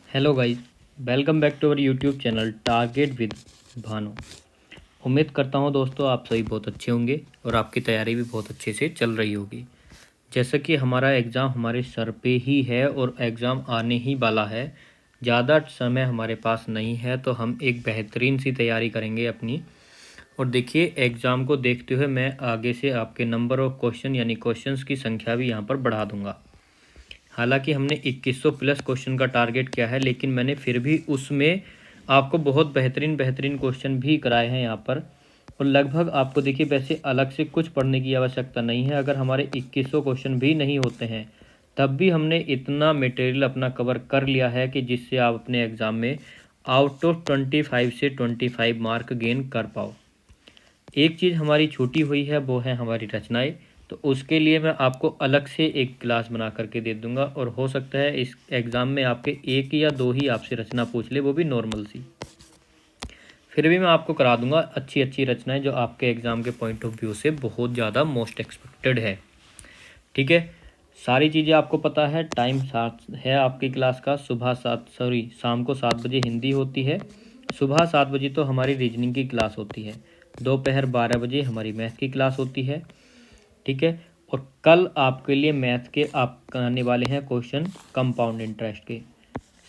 Hello guys, welcome back to our YouTube channel target with Bhanu. उम्मीद करता हूँ दोस्तों आप सभी बहुत अच्छे होंगे और आपकी तैयारी भी बहुत अच्छे से चल रही होगी। जैसा कि हमारा एग्ज़ाम हमारे सर पे ही है और एग्ज़ाम आने ही वाला है, ज़्यादा समय हमारे पास नहीं है, तो हम एक बेहतरीन सी तैयारी करेंगे अपनी। और देखिए, एग्ज़ाम को देखते हुए मैं आगे से आपके नंबर ऑफ क्वेश्चन यानी क्वेश्चंस की संख्या भी यहाँ पर बढ़ा दूँगा। हालांकि हमने 2100 प्लस क्वेश्चन का टारगेट किया है, लेकिन मैंने फिर भी उसमें आपको बहुत बेहतरीन बेहतरीन क्वेश्चन भी कराए हैं यहाँ पर। और लगभग आपको देखिए, वैसे अलग से कुछ पढ़ने की आवश्यकता नहीं है। अगर हमारे 2100 क्वेश्चन भी नहीं होते हैं तब भी हमने इतना मटेरियल अपना कवर कर लिया है कि जिससे आप अपने एग्ज़ाम में आउट ऑफ 25 से 25 मार्क गेन कर पाओ। एक चीज़ हमारी छूटी हुई है, वो है हमारी रचनाएं। तो उसके लिए मैं आपको अलग से एक क्लास बना करके दे दूंगा, और हो सकता है इस एग्ज़ाम में आपके एक या दो ही आपसे रचना पूछ ले, वो भी नॉर्मल सी। फिर भी मैं आपको करा दूंगा अच्छी अच्छी रचनाएं जो आपके एग्ज़ाम के पॉइंट ऑफ व्यू से बहुत ज़्यादा मोस्ट एक्सपेक्टेड है। ठीक है, सारी चीज़ें आपको पता है। टाइम 7 है आपकी क्लास का। शाम को 7 बजे हिंदी होती है। सुबह 7 बजे तो हमारी रीजनिंग की क्लास होती है। दोपहर 12 बजे हमारी मैथ की क्लास होती है। ठीक है, और कल आपके लिए मैथ के आप कराने वाले हैं क्वेश्चन कंपाउंड इंटरेस्ट के।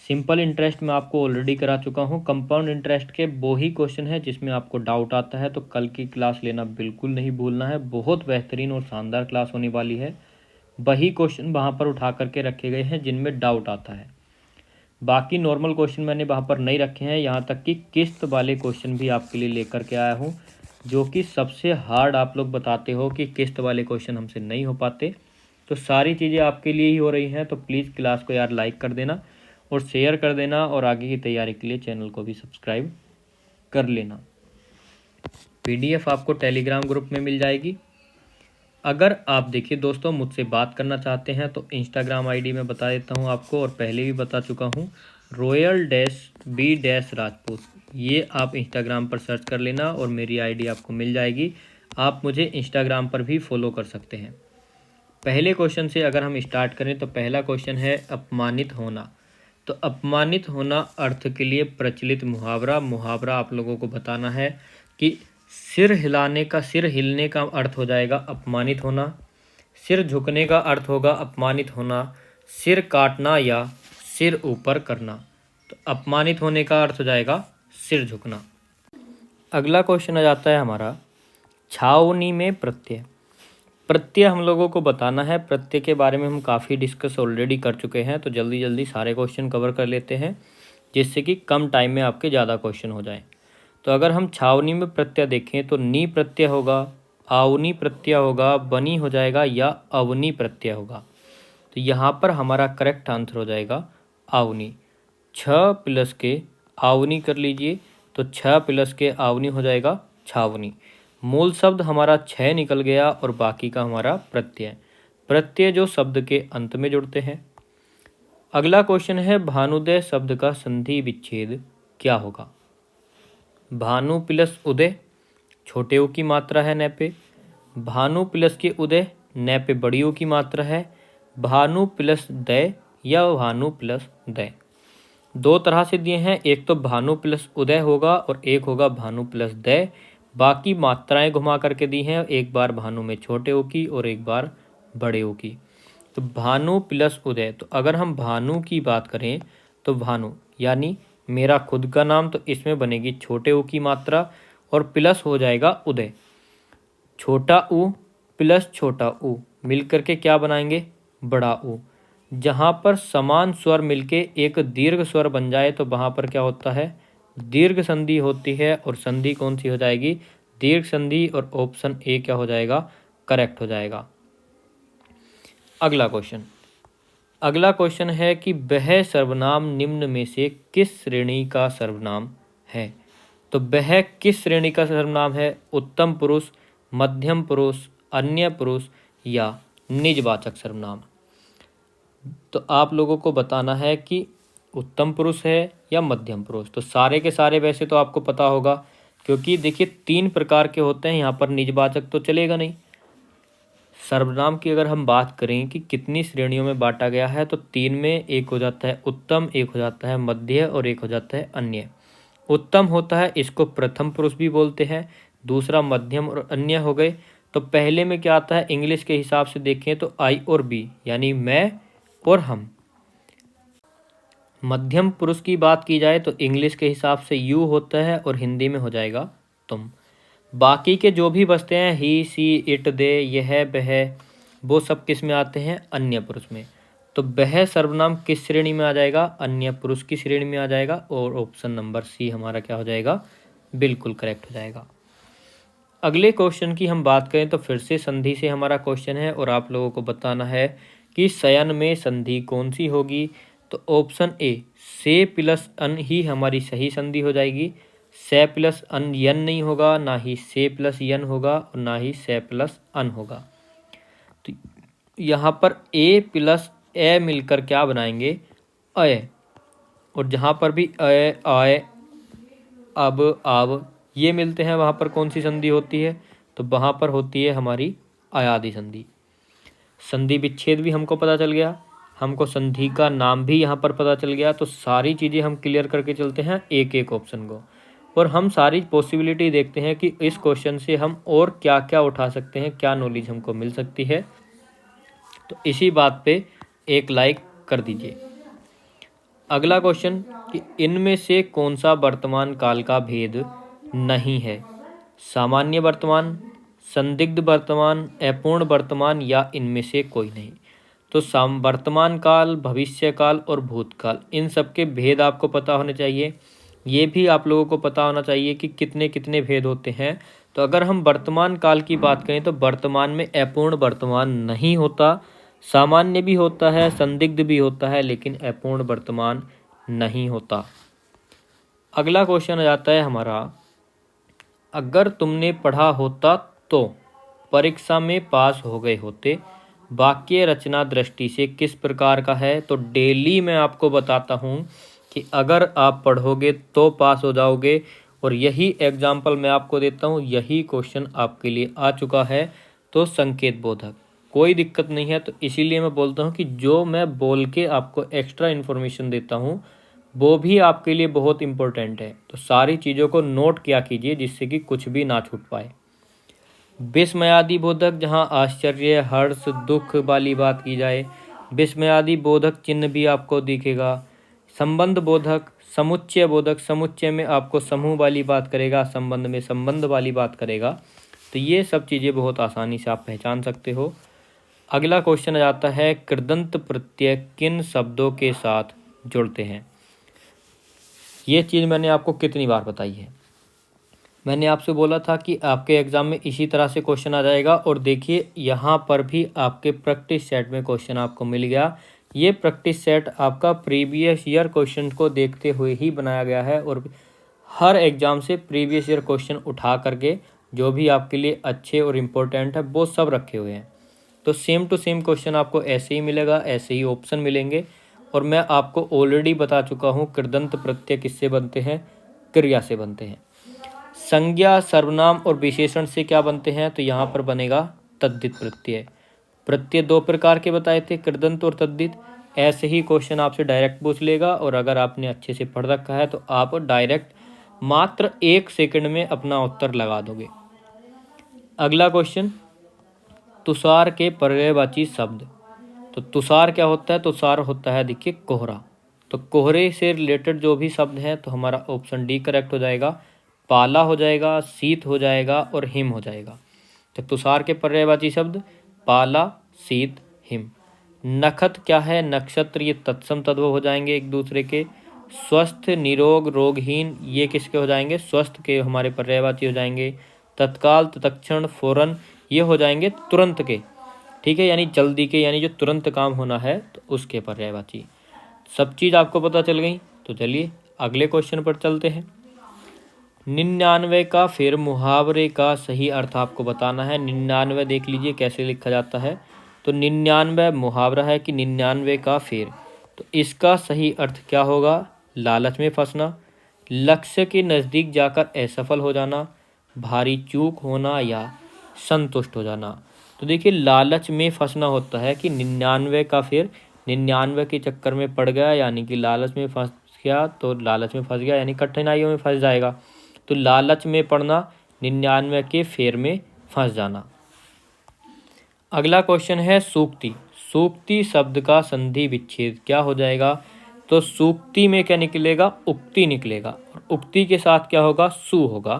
सिंपल इंटरेस्ट में आपको ऑलरेडी करा चुका हूँ। कंपाउंड इंटरेस्ट के वो ही क्वेश्चन है जिसमें आपको डाउट आता है, तो कल की क्लास लेना बिल्कुल नहीं भूलना है। बहुत बेहतरीन और शानदार क्लास होने वाली है। वही क्वेश्चन वहाँ पर उठा करके रखे गए हैं जिनमें डाउट आता है। बाकी नॉर्मल क्वेश्चन मैंने वहाँ पर नहीं रखे हैं, यहाँ तक कि किस्त वाले क्वेश्चन भी आपके लिए लेकर के आया हूँ, जो कि सबसे हार्ड आप लोग बताते हो कि किस्त वाले क्वेश्चन हमसे नहीं हो पाते। तो सारी चीज़ें आपके लिए ही हो रही हैं, तो प्लीज़ क्लास को यार लाइक कर देना और शेयर कर देना, और आगे की तैयारी के लिए चैनल को भी सब्सक्राइब कर लेना। PDF आपको टेलीग्राम ग्रुप में मिल जाएगी। अगर आप देखिए दोस्तों मुझसे बात करना चाहते हैं तो इंस्टाग्राम आईडी में बता देता हूं आपको, और पहले भी बता चुका हूं, royal-b-राजपूत। ये आप इंस्टाग्राम पर सर्च कर लेना और मेरी आईडी आपको मिल जाएगी। आप मुझे इंस्टाग्राम पर भी फॉलो कर सकते हैं। पहले क्वेश्चन से अगर हम स्टार्ट करें तो पहला क्वेश्चन है अपमानित होना। तो अपमानित होना अर्थ के लिए प्रचलित मुहावरा आप लोगों को बताना है कि सिर हिलने का अर्थ हो जाएगा अपमानित होना, सिर झुकने का अर्थ होगा अपमानित होना, सिर काटना या सिर ऊपर करना। तो अपमानित होने का अर्थ हो जाएगा सिर झुकना। अगला क्वेश्चन आ जाता है हमारा छावनी में प्रत्यय। प्रत्यय हम लोगों को बताना है। प्रत्यय के बारे में हम काफ़ी डिस्कस ऑलरेडी कर चुके हैं, तो जल्दी जल्दी सारे क्वेश्चन कवर कर लेते हैं जिससे कि कम टाइम में आपके ज़्यादा क्वेश्चन हो जाएं। तो अगर हम छावनी में प्रत्यय देखें तो नी प्रत्यय होगा, आवनी प्रत्यय होगा, बनी हो जाएगा या अवनी प्रत्यय होगा। तो यहाँ पर हमारा करेक्ट आंसर हो जाएगा आवनी। 6 प्लस के आवनी कर लीजिए, तो 6 प्लस के आवनी हो जाएगा छावनी। मूल शब्द हमारा 6 निकल गया और बाकी का हमारा प्रत्यय जो शब्द के अंत में जुड़ते हैं। अगला क्वेश्चन है भानुदय शब्द का संधि विच्छेद क्या होगा। भानु प्लस उदय, छोटे ओ की मात्रा है न पे। भानु प्लस के उदय, न पे बड़ी ओ की मात्रा है। भानु प्लस दय या भानु प्लस दय। दो तरह से दिए हैं, एक तो भानु प्लस उदय होगा और एक होगा भानु प्लस दय। बाकी मात्राएं घुमा करके दी हैं, एक बार भानु में छोटे ओ की और एक बार बड़े ओ की। तो भानु प्लस उदय, तो अगर हम भानु की बात करें तो भानु यानी मेरा खुद का नाम, तो इसमें बनेगी छोटे ओ की मात्रा और प्लस हो जाएगा उदय। छोटा ऊ प्लस छोटा ऊ मिलकर के क्या बनाएंगे, बड़ा ऊ। जहाँ पर समान स्वर मिलके एक दीर्घ स्वर बन जाए तो वहाँ पर क्या होता है, दीर्घ संधि होती है। और संधि कौन सी हो जाएगी, दीर्घ संधि। और ऑप्शन ए क्या हो जाएगा, करेक्ट हो जाएगा। अगला क्वेश्चन है कि वह सर्वनाम निम्न में से किस श्रेणी का सर्वनाम है। तो वह किस श्रेणी का सर्वनाम है, उत्तम पुरुष, मध्यम पुरुष, अन्य पुरुष या निजवाचक सर्वनाम। तो आप लोगों को बताना है कि उत्तम पुरुष है या मध्यम पुरुष। तो सारे के सारे वैसे तो आपको पता होगा, क्योंकि देखिए 3 प्रकार के होते हैं यहाँ पर। निजवाचक तो चलेगा नहीं, सर्वनाम की अगर हम बात करें कि कितनी श्रेणियों में बांटा गया है, तो 3 में। एक हो जाता है उत्तम, एक हो जाता है मध्य और एक हो जाता है अन्य। उत्तम होता है, इसको प्रथम पुरुष भी बोलते हैं। दूसरा मध्यम और अन्य हो गए। तो पहले में क्या आता है, इंग्लिश के हिसाब से देखें तो आई और बी, यानी मैं और हम। मध्यम पुरुष की बात की जाए तो इंग्लिश के हिसाब से यू होता है और हिंदी में हो जाएगा तुम। बाकी के जो भी बचते हैं ही, सी, इट, दे, यह, वह, वो सब किस में आते हैं, अन्य पुरुष में। तो वह सर्वनाम किस श्रेणी में आ जाएगा, अन्य पुरुष की श्रेणी में आ जाएगा। और ऑप्शन नंबर सी हमारा क्या हो जाएगा, बिल्कुल करेक्ट हो जाएगा। अगले क्वेश्चन की हम बात करें तो फिर से संधि से हमारा क्वेश्चन है और आप लोगों को बताना है कि शयन में संधि कौन सी होगी। तो ऑप्शन ए, से प्लस अन ही हमारी सही संधि हो जाएगी। से प्लस अन यन नहीं होगा, ना ही से प्लस यन होगा और ना ही से प्लस अन होगा। तो यहाँ पर ए प्लस ए मिलकर क्या बनाएंगे, अय। और जहाँ पर भी अय, आय, अब, आव ये मिलते हैं, वहाँ पर कौन सी संधि होती है, तो वहाँ पर होती है हमारी अयादि संधि। संधि विच्छेद भी हमको पता चल गया, हमको संधि का नाम भी यहाँ पर पता चल गया। तो सारी चीज़ें हम क्लियर करके चलते हैं एक एक ऑप्शन को, और हम सारी पॉसिबिलिटी देखते हैं कि इस क्वेश्चन से हम और क्या क्या उठा सकते हैं, क्या नॉलेज हमको मिल सकती है। तो इसी बात पे एक लाइक कर दीजिए। अगला क्वेश्चन कि इनमें से कौन सा वर्तमान काल का भेद नहीं है, सामान्य वर्तमान, संदिग्ध वर्तमान, अपूर्ण वर्तमान या इनमें से कोई नहीं। तो वर्तमान काल, भविष्य काल और भूतकाल, इन सब के भेद आपको पता होने चाहिए। ये भी आप लोगों को पता होना चाहिए कि कितने कितने भेद होते हैं। तो अगर हम वर्तमान काल की बात करें तो वर्तमान में अपूर्ण वर्तमान नहीं होता, सामान्य भी होता है, संदिग्ध भी होता है, लेकिन अपूर्ण वर्तमान नहीं होता। अगला क्वेश्चन आ जाता है हमारा, अगर तुमने पढ़ा होता तो परीक्षा में पास हो गए होते, वाक्य रचना दृष्टि से किस प्रकार का है। तो डेली मैं आपको बताता हूँ कि अगर आप पढ़ोगे तो पास हो जाओगे, और यही एग्जाम्पल मैं आपको देता हूँ, यही क्वेश्चन आपके लिए आ चुका है। तो संकेत बोधक कोई दिक्कत नहीं है। तो इसीलिए मैं बोलता हूँ कि जो मैं बोल के आपको एक्स्ट्रा इन्फॉर्मेशन देता हूँ वो भी आपके लिए बहुत इम्पोर्टेंट है। तो सारी चीज़ों को नोट किया कीजिए जिससे कि कुछ भी ना छूट पाए। विस्मयादि बोधक, जहाँ आश्चर्य, हर्ष, दुख वाली बात की जाए, विस्मयादि बोधक चिन्ह भी आपको दिखेगा। संबंध बोधक, समुच्चय बोधक, समुच्चय में आपको समूह वाली बात करेगा, संबंध में संबंध वाली बात करेगा। तो ये सब चीज़ें बहुत आसानी से आप पहचान सकते हो। अगला क्वेश्चन आ जाता है, कृदंत प्रत्यय किन शब्दों के साथ जुड़ते हैं। ये चीज़ मैंने आपको कितनी बार बताई है, मैंने आपसे बोला था कि आपके एग्ज़ाम में इसी तरह से क्वेश्चन आ जाएगा। और देखिए यहाँ पर भी आपके प्रैक्टिस सेट में क्वेश्चन आपको मिल गया। ये प्रैक्टिस सेट आपका प्रीवियस ईयर क्वेश्चन को देखते हुए ही बनाया गया है, और हर एग्ज़ाम से प्रीवियस ईयर क्वेश्चन उठा करके जो भी आपके लिए अच्छे और इम्पोर्टेंट है वो सब रखे हुए हैं। तो सेम टू सेम क्वेश्चन आपको ऐसे ही मिलेगा, ऐसे ही ऑप्शन मिलेंगे। और मैं आपको ऑलरेडी बता चुका हूँ कृदंत प्रत्यय किससे बनते हैं, क्रिया से बनते हैं। संज्ञा, सर्वनाम और विशेषण से क्या बनते हैं, तो यहाँ पर बनेगा तद्धित प्रत्यय। प्रत्यय दो प्रकार के बताए थे, कृदंत और तद्धित। ऐसे ही क्वेश्चन आपसे डायरेक्ट पूछ लेगा, और अगर आपने अच्छे से पढ़ रखा है तो आप डायरेक्ट मात्र 1 सेकंड में अपना उत्तर लगा दोगे। अगला क्वेश्चन, तुषार के पर्यायवाची शब्द। तो तुषार क्या होता है, तुषार होता है देखिए कोहरा। तो कोहरे से रिलेटेड जो भी शब्द हैं तो हमारा ऑप्शन डी करेक्ट हो जाएगा। पाला हो जाएगा, शीत हो जाएगा और हिम हो जाएगा। तो तुषार के पर्यायवाची शब्द पाला, शीत, हिम। नखत क्या है, नक्षत्र, ये तत्सम तद्भव हो जाएंगे एक दूसरे के। स्वस्थ, निरोग, रोगहीन, ये किसके हो जाएंगे, स्वस्थ के हमारे पर्यायवाची हो जाएंगे। तत्काल, तत्क्षण, फौरन, ये हो जाएंगे तुरंत के, ठीक है, यानी जल्दी के, यानी जो तुरंत काम होना है तो उसके पर्यायवाची। सब चीज़ आपको पता चल गई। तो चलिए अगले क्वेश्चन पर चलते हैं। 99 का फिर मुहावरे का सही अर्थ आपको बताना है। 99 देख लीजिए कैसे लिखा जाता है। तो 99 मुहावरा है कि 99 का फिर, तो इसका सही अर्थ क्या होगा, लालच में फंसना, लक्ष्य के नज़दीक जाकर असफल हो जाना, भारी चूक होना या संतुष्ट हो जाना। तो देखिए लालच में फंसना होता है कि 99 का फिर 99 के चक्कर में पड़ गया, यानी कि लालच में फंस गया, तो लालच में फंस गया यानी कठिनाइयों में फंस जाएगा। तो लालच में पड़ना, 99 के फेर में फंस जाना। अगला क्वेश्चन है सूक्ति। सूक्ति शब्द का संधि विच्छेद क्या हो जाएगा? तो सूक्ति में क्या निकलेगा? उक्ति निकलेगा। और उक्ति के साथ क्या होगा? सु होगा।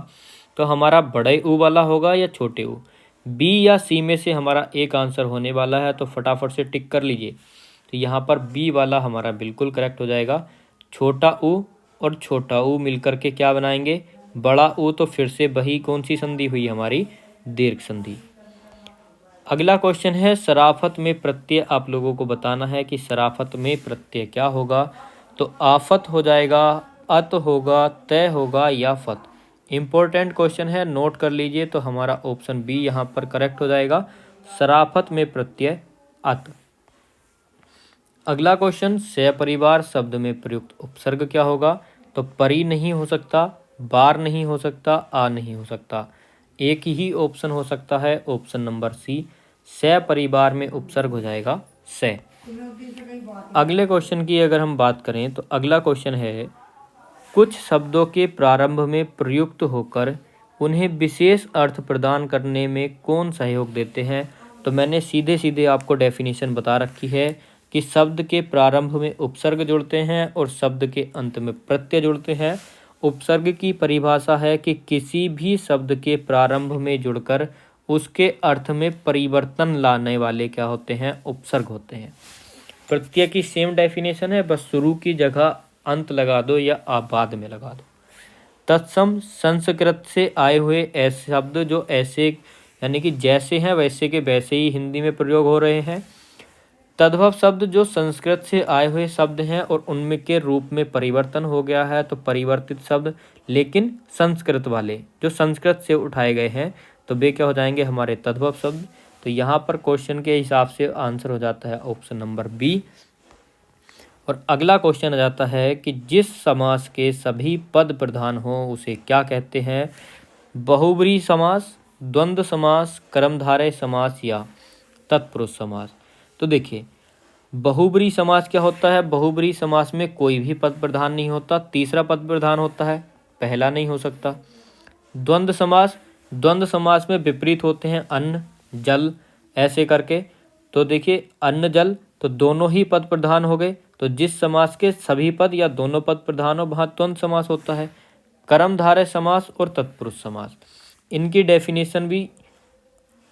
तो हमारा बड़े ऊ वाला होगा या छोटे ऊ? बी या सी में से हमारा एक आंसर होने वाला है, तो फटाफट से टिक कर लीजिए। तो यहाँ पर बी वाला हमारा बिल्कुल करेक्ट हो जाएगा। छोटा ऊ और छोटा ऊ मिलकर के क्या बनाएंगे? बड़ा ऊ। तो फिर से वही कौन सी संधि हुई हमारी? दीर्घ संधि। अगला क्वेश्चन है शराफत में प्रत्यय। आप लोगों को बताना है कि शराफत में प्रत्यय क्या होगा। तो आफत हो जाएगा, अत होगा, तय होगा या फत। इम्पोर्टेंट क्वेश्चन है, नोट कर लीजिए। तो हमारा ऑप्शन बी यहाँ पर करेक्ट हो जाएगा, शराफत में प्रत्यय अत। अगला क्वेश्चन सपरिवार शब्द में प्रयुक्त उपसर्ग क्या होगा? तो परि नहीं हो सकता, बार नहीं हो सकता, आ नहीं हो सकता। एक ही ऑप्शन हो सकता है, ऑप्शन नंबर सी, सपरिवार में उपसर्ग हो जाएगा से। अगले क्वेश्चन की अगर हम बात करें तो अगला क्वेश्चन है कुछ शब्दों के प्रारंभ में प्रयुक्त होकर उन्हें विशेष अर्थ प्रदान करने में कौन सहयोग देते हैं? तो मैंने सीधे सीधे आपको डेफिनेशन बता रखी है कि शब्द के प्रारंभ में उपसर्ग जुड़ते हैं और शब्द के अंत में प्रत्यय जुड़ते हैं। उपसर्ग की परिभाषा है कि किसी भी शब्द के प्रारंभ में जुड़कर उसके अर्थ में परिवर्तन लाने वाले क्या होते हैं? उपसर्ग होते हैं। प्रत्यय की सेम डेफिनेशन है, बस शुरू की जगह अंत लगा दो या आप बाद में लगा दो। तत्सम संस्कृत से आए हुए ऐसे शब्द जो ऐसे यानी कि जैसे हैं वैसे के वैसे ही हिंदी में प्रयोग हो रहे हैं। तद्भव शब्द जो संस्कृत से आए हुए शब्द हैं और उनमें के रूप में परिवर्तन हो गया है, तो परिवर्तित शब्द लेकिन संस्कृत वाले जो संस्कृत से उठाए गए हैं, तो वे क्या हो जाएंगे? हमारे तद्भव शब्द। तो यहाँ पर क्वेश्चन के हिसाब से आंसर हो जाता है ऑप्शन नंबर बी। और अगला क्वेश्चन आ जाता है कि जिस समास के सभी पद प्रधान हो उसे क्या कहते हैं? बहुब्रीहि समास, द्वंद्व समास, कर्मधारय समास या तत्पुरुष समास। तो देखिए बहुब्रीहि समास क्या होता है? बहुब्रीहि समास में कोई भी पद प्रधान नहीं होता, तीसरा पद प्रधान होता है, पहला नहीं हो सकता। द्वंद्व समास, द्वंद्व समास में विपरीत होते हैं अन्न जल ऐसे करके। तो देखिए अन्न जल तो दोनों ही पद प्रधान हो गए, तो जिस समास के सभी पद या दोनों पद प्रधान हो वहाँ द्वंद्व समास होता है। कर्मधारय समास और तत्पुरुष समास, इनकी डेफिनेशन भी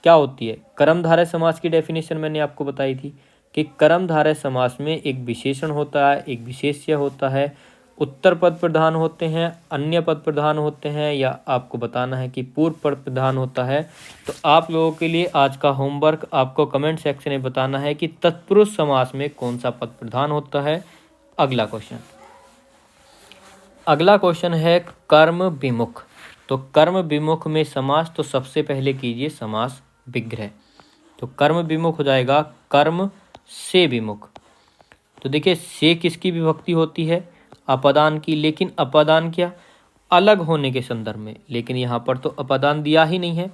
क्या होती है? कर्मधारय समास की डेफिनेशन मैंने आपको बताई थी कि कर्मधारय समास में एक विशेषण होता है, एक विशेष्य होता है, उत्तर पद प्रधान होते हैं, अन्य पद प्रधान होते हैं, या आपको बताना है कि पूर्व पद प्रधान होता है। तो आप लोगों के लिए आज का होमवर्क आपको कमेंट सेक्शन में बताना है कि तत्पुरुष समास में कौन सा पद प्रधान होता है। अगला क्वेश्चन, अगला क्वेश्चन है कर्म विमुख। तो कर्म विमुख में समास, तो सबसे पहले कीजिए समास विग्रह। तो कर्म विमुख हो जाएगा कर्म से विमुख। तो देखिए से किसकी विभक्ति होती है? अपादान की, लेकिन अपादान क्या? अलग होने के संदर्भ में। लेकिन यहाँ पर तो अपादान दिया ही नहीं है,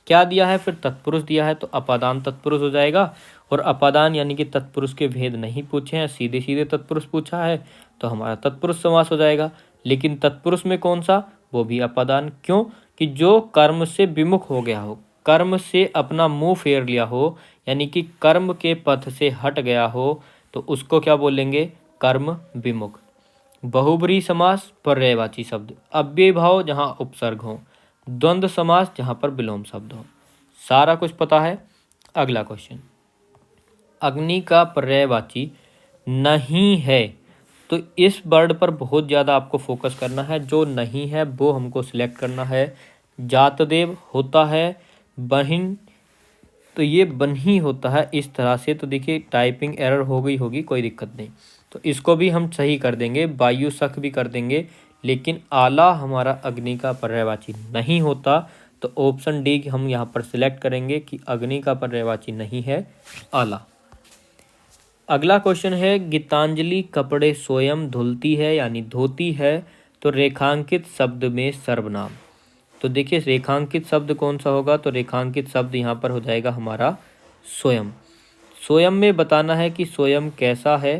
क्या दिया है? फिर तत्पुरुष दिया है, तो अपादान तत्पुरुष हो जाएगा। और अपादान यानी कि तत्पुरुष के भेद नहीं पूछे हैं, सीधे सीधे तत्पुरुष पूछा है, तो हमारा तत्पुरुष समास हो जाएगा। लेकिन तत्पुरुष में कौन सा? वो भी अपादान। क्यों? कि जो कर्म से विमुख हो गया हो, कर्म से अपना मुंह फेर लिया हो, यानी कि कर्म के पथ से हट गया हो, तो उसको क्या बोलेंगे? कर्म विमुख। बहुब्रीहि समास पर्यायवाची शब्द, अव्यय भाव जहाँ उपसर्ग हो, द्वंद्व समास जहाँ पर विलोम शब्द हो। सारा कुछ पता है। अगला क्वेश्चन, अग्नि का पर्यायवाची नहीं है, तो इस वर्ड पर बहुत ज़्यादा आपको फोकस करना है। जो नहीं है वो हमको सिलेक्ट करना है। जातदेव होता है, बहिन तो ये बन ही होता है इस तरह से। तो देखिए टाइपिंग एरर हो गई होगी, कोई दिक्कत नहीं, तो इसको भी हम सही कर देंगे, वायु सख भी कर देंगे। लेकिन आला हमारा अग्नि का पर्यायवाची नहीं होता, तो ऑप्शन डी हम यहाँ पर सिलेक्ट करेंगे कि अग्नि का पर्यायवाची नहीं है, आला। अगला क्वेश्चन है गीतांजलि कपड़े स्वयं धुलती है यानी धोती है, तो रेखांकित शब्द में सर्वनाम। तो देखिए रेखांकित शब्द कौन सा होगा, तो रेखांकित शब्द यहाँ पर हो जाएगा हमारा स्वयं। स्वयं में बताना है कि स्वयं कैसा है,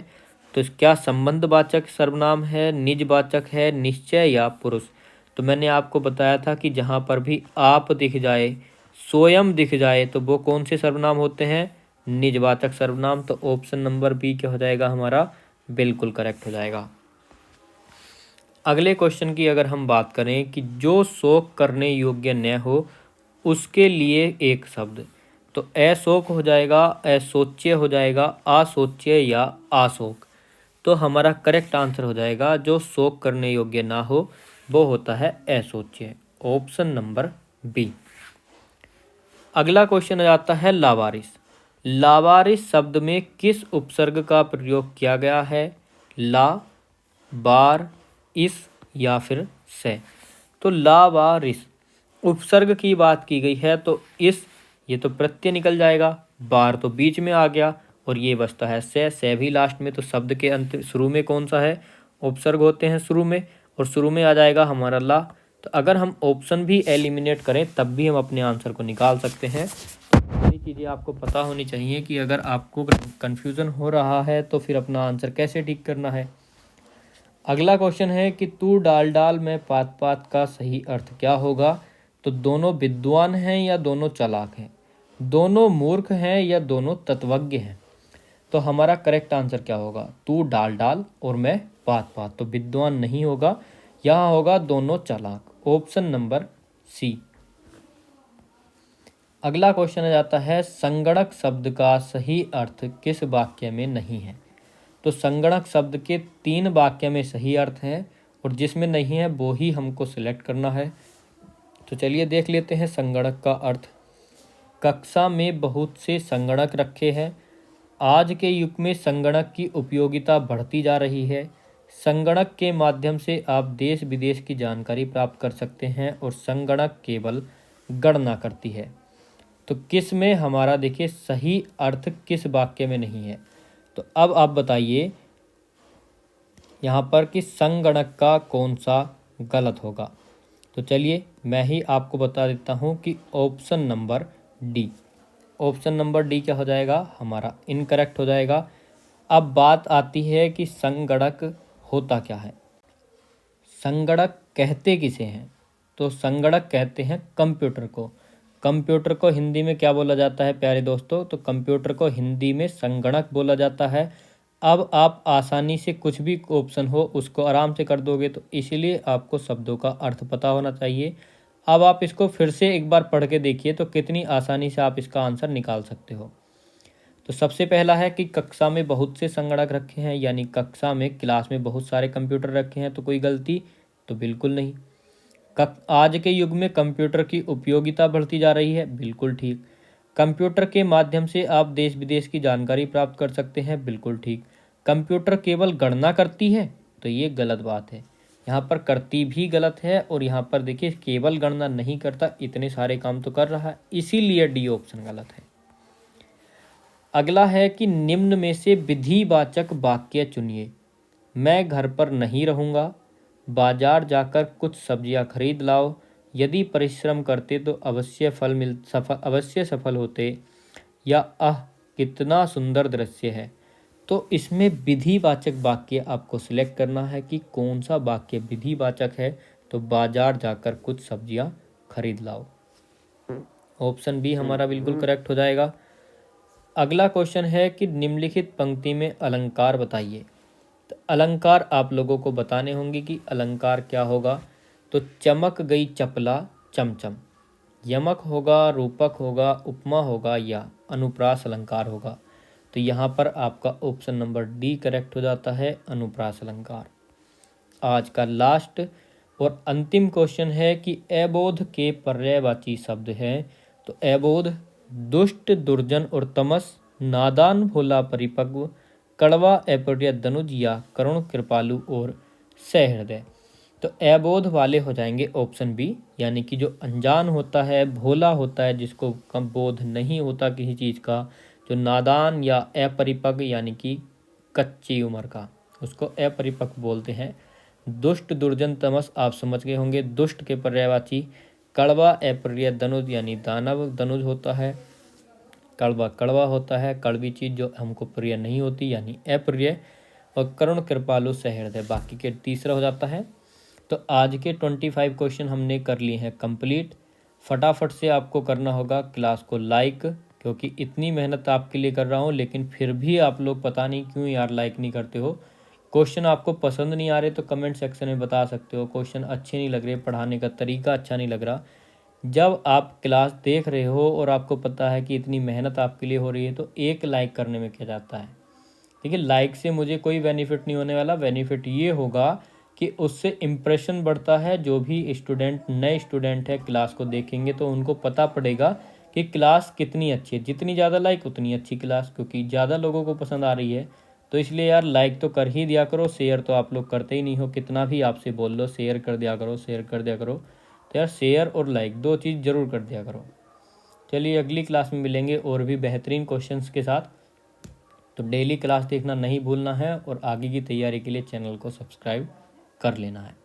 तो क्या संबंधवाचक सर्वनाम है, निजवाचक है, निश्चय या पुरुष। तो मैंने आपको बताया था कि जहाँ पर भी आप दिख जाए, स्वयं दिख जाए, तो वो कौन से सर्वनाम होते हैं, निजवाचक सर्वनाम। तो ऑप्शन नंबर बी क्या हो जाएगा हमारा, बिल्कुल करेक्ट हो जाएगा। अगले क्वेश्चन की अगर हम बात करें कि जो शोक करने योग्य न हो उसके लिए एक शब्द, तो अशोक हो जाएगा, अशोच्य हो जाएगा, अशोच्य या अशोक। तो हमारा करेक्ट आंसर हो जाएगा जो शोक करने योग्य ना हो वो होता है अशोच्य, ऑप्शन नंबर बी। अगला क्वेश्चन आ जाता है लावारिस। लावारिस शब्द में किस उपसर्ग का प्रयोग किया गया है, ला, बार, इस या फिर से। तो लावारिस उपसर्ग की बात की गई है, तो इस ये तो प्रत्यय निकल जाएगा, बार तो बीच में आ गया और ये बचता है से भी लास्ट में। तो शब्द के अंत शुरू में कौन सा है, उपसर्ग होते हैं शुरू में, और शुरू में आ जाएगा हमारा ला। तो अगर हम ऑप्शन भी एलिमिनेट करें तब भी हम अपने आंसर को निकाल सकते हैं। सारी चीज़ें आपको पता होनी चाहिए कि अगर आपको कन्फ्यूज़न हो रहा है तो फिर अपना आंसर कैसे ठीक करना है। अगला क्वेश्चन है कि तू डाल डाल में पात पात का सही अर्थ क्या होगा। तो दोनों विद्वान हैं या दोनों चालाक हैं, दोनों मूर्ख हैं या दोनों तत्वज्ञ हैं। तो हमारा करेक्ट आंसर क्या होगा, तू डाल डाल और मैं पात पात। तो विद्वान नहीं होगा, यहाँ होगा दोनों चालाक, ऑप्शन नंबर सी। अगला क्वेश्चन आ जाता है संगणक शब्द का सही अर्थ किस वाक्य में नहीं है। तो संगणक शब्द के 3 वाक्य में सही अर्थ हैं और जिसमें नहीं है वो ही हमको सिलेक्ट करना है। तो चलिए देख लेते हैं संगणक का अर्थ। कक्षा में बहुत से संगणक रखे हैं, आज के युग में संगणक की उपयोगिता बढ़ती जा रही है। संगणक के माध्यम से आप देश विदेश की जानकारी प्राप्त कर सकते हैं और संगणक केवल गणना करती है। तो किस में हमारा देखिए सही अर्थ किस वाक्य में नहीं है। तो अब आप बताइए यहाँ पर कि संगणक का कौन सा गलत होगा। तो चलिए मैं ही आपको बता देता हूँ कि option number D, option number D क्या हो जाएगा हमारा इनकरेक्ट हो जाएगा। अब बात आती है कि संगणक होता क्या है, संगणक कहते किसे हैं। तो संगणक कहते हैं कंप्यूटर को। कंप्यूटर को हिंदी में क्या बोला जाता है प्यारे दोस्तों, तो कंप्यूटर को हिंदी में संगणक बोला जाता है। अब आप आसानी से कुछ भी ऑप्शन हो उसको आराम से कर दोगे, तो इसीलिए आपको शब्दों का अर्थ पता होना चाहिए। अब आप इसको फिर से एक बार पढ़ के देखिए तो कितनी आसानी से आप इसका आंसर निकाल सकते हो। तो सबसे पहला है कि कक्षा में बहुत से संगणक रखे हैं, यानी कक्षा में क्लास में बहुत सारे कंप्यूटर रखे हैं, तो कोई गलती तो बिल्कुल नहीं। आज के युग में कंप्यूटर की उपयोगिता बढ़ती जा रही है, बिल्कुल ठीक। कंप्यूटर के माध्यम से आप देश विदेश की जानकारी प्राप्त कर सकते हैं, बिल्कुल ठीक। कंप्यूटर केवल गणना करती है, तो ये गलत बात है। यहाँ पर करती भी गलत है और यहाँ पर देखिए केवल गणना नहीं करता, इतने सारे काम तो कर रहा है, इसीलिए डी ऑप्शन गलत है। अगला है कि निम्न में से विधिवाचक वाक्य चुनिए। मैं घर पर नहीं रहूँगा, बाजार जाकर कुछ सब्जियां खरीद लाओ, यदि परिश्रम करते तो अवश्य सफल होते, या कितना सुंदर दृश्य है। तो इसमें विधिवाचक वाक्य आपको सिलेक्ट करना है कि कौन सा वाक्य विधिवाचक है। तो बाजार जाकर कुछ सब्जियां खरीद लाओ, ऑप्शन बी हमारा बिल्कुल करेक्ट हो जाएगा। अगला क्वेश्चन है कि निम्नलिखित पंक्ति में अलंकार बताइए। तो अलंकार आप लोगों को बताने होंगे कि अलंकार क्या होगा। तो चमक गई चपला चमचम, यमक होगा, रूपक होगा, उपमा होगा या अनुप्रास अलंकार होगा। तो यहाँ पर आपका ऑप्शन नंबर डी करेक्ट हो जाता है, अनुप्रास अलंकार। आज का लास्ट और अंतिम क्वेश्चन है कि अबोध के पर्यायवाची शब्द हैं। तो अबोध दुष्ट, दुर्जन और तमस, नादान, भोला, परिपक्व, कड़वा, अपरिय, दनुज या करुण, कृपालु और सहृदय। तो अबोध वाले हो जाएंगे ऑप्शन बी, यानी कि जो अनजान होता है, भोला होता है, जिसको कम बोध नहीं होता किसी चीज़ का, जो नादान या अपरिपक्व यानी कि कच्ची उम्र का, उसको अपरिपक्व बोलते हैं। दुष्ट, दुर्जन, तमस आप समझ गए होंगे, दुष्ट के पर्यायवाची कड़वा अप्रिय धनुष यानी दानव धनुष होता है। कड़वा कड़वा होता है, कड़वी चीज़ जो हमको प्रिय नहीं होती यानी अप्रिय। और करुण कृपालु सहृदय बाकी के तीसरा हो जाता है। तो आज के 25 क्वेश्चन हमने कर लिए हैं कंप्लीट। फटाफट से आपको करना होगा क्लास को लाइक, क्योंकि इतनी मेहनत आपके लिए कर रहा हूँ लेकिन फिर भी आप लोग पता नहीं क्यों यार लाइक नहीं करते हो। क्वेश्चन आपको पसंद नहीं आ रहे तो कमेंट सेक्शन में बता सकते हो, क्वेश्चन अच्छे नहीं लग रहे, पढ़ाने का तरीका अच्छा नहीं लग रहा। जब आप क्लास देख रहे हो और आपको पता है कि इतनी मेहनत आपके लिए हो रही है तो एक लाइक करने में क्या जाता है। ठीक है, लाइक से मुझे कोई बेनिफिट नहीं होने वाला। बेनिफिट ये होगा कि उससे इम्प्रेशन बढ़ता है। जो भी स्टूडेंट नए स्टूडेंट है क्लास को देखेंगे तो उनको पता पड़ेगा कि क्लास कितनी अच्छी है। जितनी ज़्यादा लाइक उतनी अच्छी क्लास, क्योंकि ज़्यादा लोगों को पसंद आ रही है। तो इसलिए यार लाइक तो कर ही दिया करो, शेयर तो आप लोग करते ही नहीं हो। कितना भी आपसे बोल लो शेयर कर दिया करो, शेयर कर दिया करो। तो यार शेयर और लाइक दो चीज़ ज़रूर कर दिया करो। चलिए अगली क्लास में मिलेंगे और भी बेहतरीन क्वेश्चंस के साथ। तो डेली क्लास देखना नहीं भूलना है और आगे की तैयारी के लिए चैनल को सब्सक्राइब कर लेना है।